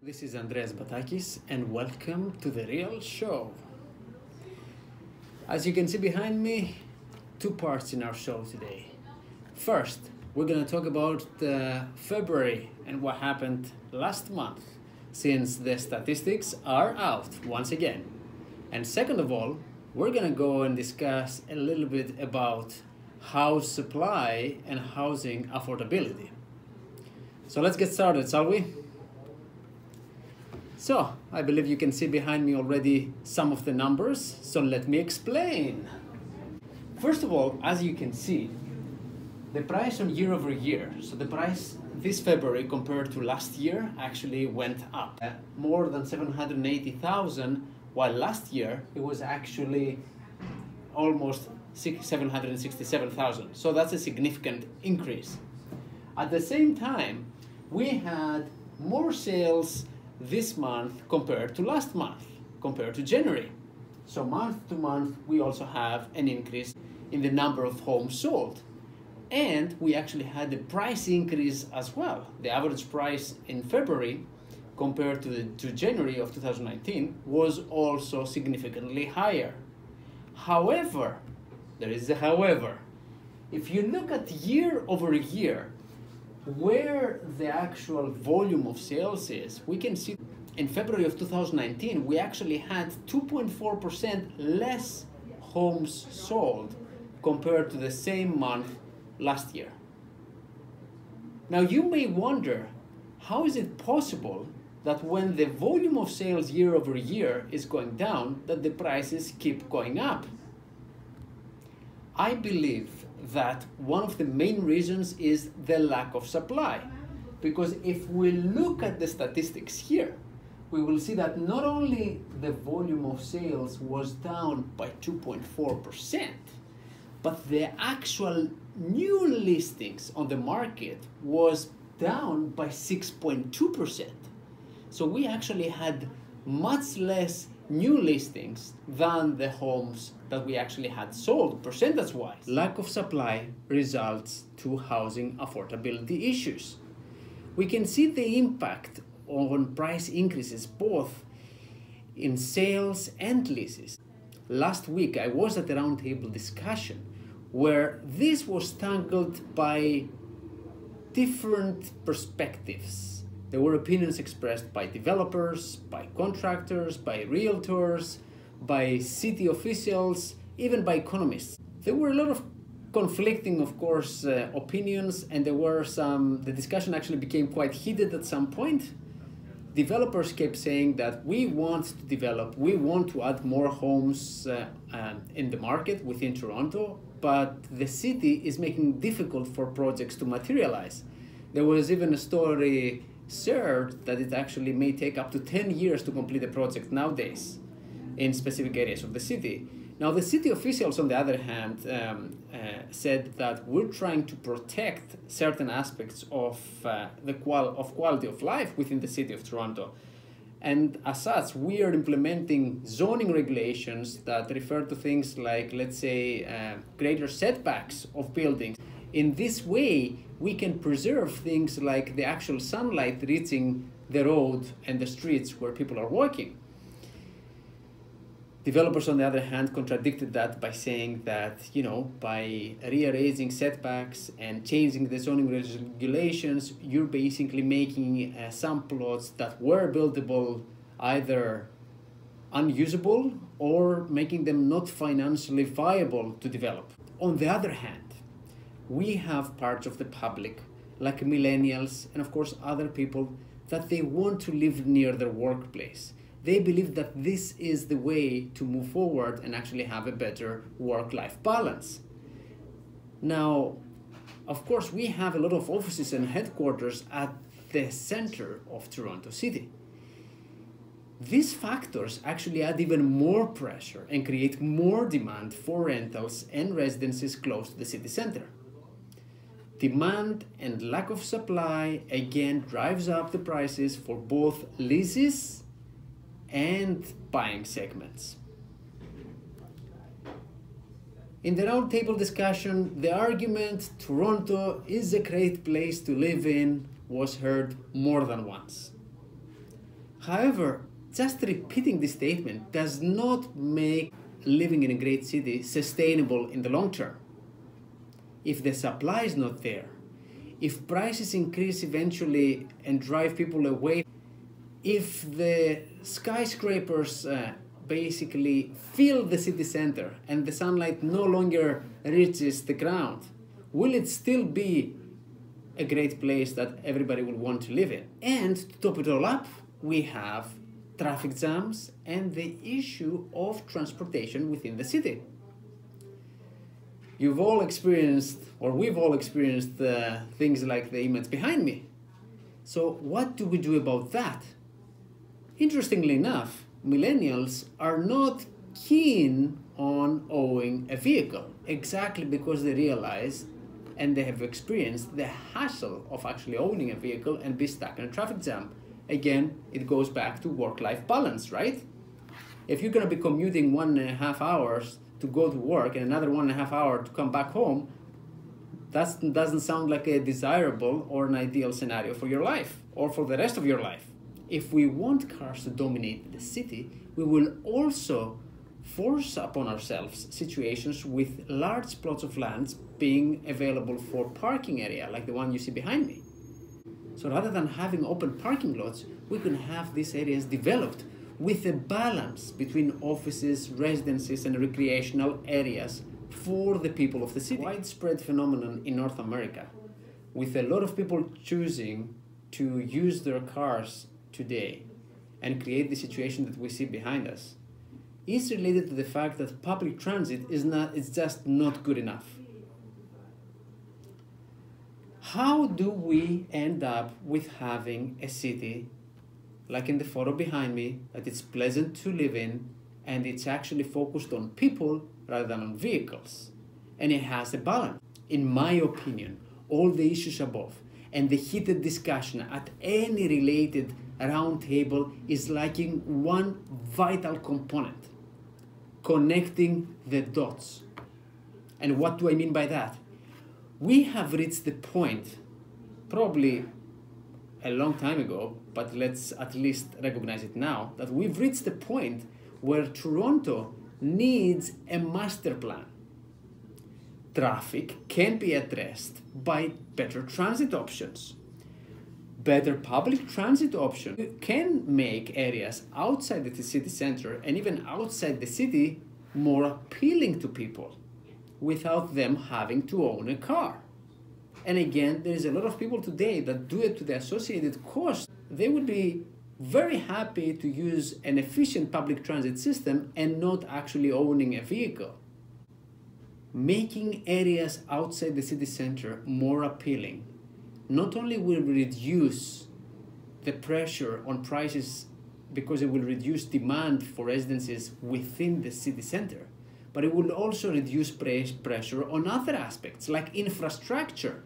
This is Andreas Batakis and welcome to the Real Show. As you can see behind me, two parts in our show today. First, we're going to talk about February and what happened last month, since the statistics are out once again. And second of all, we're going to go and discuss a little bit about house supply and housing affordability. So let's get started, shall we? So, I believe you can see behind me already some of the numbers, so let me explain. First of all, as you can see, the price on year over year, so the price this February compared to last year actually went up. More than 780,000, while last year it was actually almost 767,000. So that's a significant increase. At the same time, we had more sales this month compared to last month, compared to January. So month to month, we also have an increase in the number of homes sold. And we actually had the price increase as well. The average price in February compared to January of 2019 was also significantly higher. However, there is a however. If you look at year over year, where the actual volume of sales is, we can see in February of 2019, we actually had 2.4% less homes sold compared to the same month last year. Now you may wonder, how is it possible that when the volume of sales year over year is going down, that the prices keep going up? I believe that one of the main reasons is the lack of supply. Because if we look at the statistics here, we will see that not only the volume of sales was down by 2.4%, but the actual new listings on the market was down by 6.2%. So we actually had much less new listings than the homes that we actually had sold percentage-wise. Lack of supply results to housing affordability issues. We can see the impact on price increases both in sales and leases. Last week I was at a roundtable discussion where this was tackled by different perspectives. There were opinions expressed by developers, by contractors, by realtors, by city officials, even by economists. There were a lot of conflicting, of course, opinions, and the discussion actually became quite heated at some point. Developers kept saying that we want to develop, we want to add more homes in the market within Toronto, but the city is making it difficult for projects to materialize. There was even a story shared that it actually may take up to 10 years to complete a project nowadays in specific areas of the city. Now, the city officials, on the other hand, said that we're trying to protect certain aspects of quality of life within the city of Toronto. And as such, we are implementing zoning regulations that refer to things like, let's say, greater setbacks of buildings. In this way, we can preserve things like the actual sunlight reaching the road and the streets where people are walking. Developers, on the other hand, contradicted that by saying that, by rearranging setbacks and changing the zoning regulations, you're basically making some plots that were buildable either unusable or making them not financially viable to develop. On the other hand, we have parts of the public, like millennials and of course other people, that they want to live near their workplace. They believe that this is the way to move forward and actually have a better work-life balance. Now, of course, we have a lot of offices and headquarters at the center of Toronto City. These factors actually add even more pressure and create more demand for rentals and residences close to the city center. Demand and lack of supply again drives up the prices for both leases and buying segments. In the roundtable discussion, the argument Toronto is a great place to live in was heard more than once. However, just repeating this statement does not make living in a great city sustainable in the long term. If the supply is not there, if prices increase eventually and drive people away, if the skyscrapers basically fill the city center and the sunlight no longer reaches the ground, will it still be a great place that everybody will want to live in? And to top it all up, we have traffic jams and the issue of transportation within the city. You've all experienced, or we've all experienced things like the image behind me. So what do we do about that? Interestingly enough, millennials are not keen on owning a vehicle, exactly because they realize and they have experienced the hassle of actually owning a vehicle and be stuck in a traffic jam. Again, it goes back to work-life balance, right? If you're going to be commuting 1.5 hours to go to work and another 1.5 hours to come back home, that doesn't sound like a desirable or an ideal scenario for your life or for the rest of your life. If we want cars to dominate the city, we will also force upon ourselves situations with large plots of land being available for parking area, like the one you see behind me. So rather than having open parking lots, we can have these areas developed with a balance between offices, residences, and recreational areas for the people of the city. Widespread phenomenon in North America, with a lot of people choosing to use their cars today and create the situation that we see behind us, is related to the fact that public transit is just not good enough. How do we end up with having a city, like in the photo behind me, that it's pleasant to live in and it's actually focused on people rather than on vehicles? And it has a balance. In my opinion, all the issues above and the heated discussion at any related round table is lacking one vital component: connecting the dots. And what do I mean by that? We have reached the point, probably a long time ago, but let's at least recognize it now, that we've reached the point where Toronto needs a master plan. Traffic can be addressed by better transit options. Better public transit options can make areas outside the city center and even outside the city more appealing to people without them having to own a car. And again, there is a lot of people today that, due to the associated cost, they would be very happy to use an efficient public transit system and not actually owning a vehicle. Making areas outside the city center more appealing not only will reduce the pressure on prices because it will reduce demand for residences within the city center, but it will also reduce pressure on other aspects like infrastructure,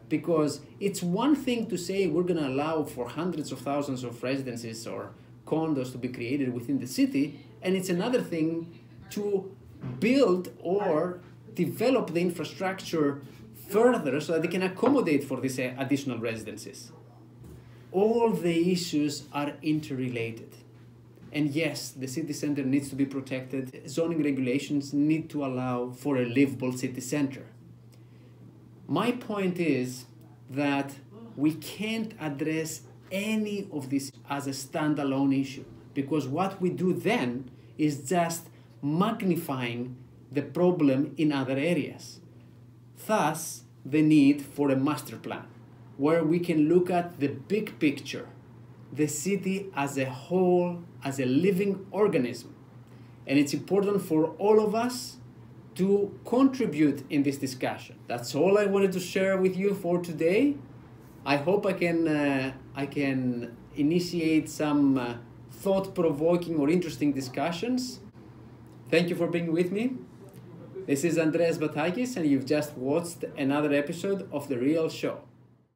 because it's one thing to say we're going to allow for hundreds of thousands of residences or condos to be created within the city, and it's another thing to build or develop the infrastructure further so that they can accommodate for these additional residences. All the issues are interrelated. And yes, the city center needs to be protected. Zoning regulations need to allow for a livable city center. My point is that we can't address any of this as a standalone issue, because what we do then is just magnifying the problem in other areas. Thus, the need for a master plan, where we can look at the big picture, the city as a whole, as a living organism. And it's important for all of us to contribute in this discussion. That's all I wanted to share with you for today. I hope I can initiate some thought-provoking or interesting discussions. Thank you for being with me. This is Andreas Batakis, and you've just watched another episode of The Real Show.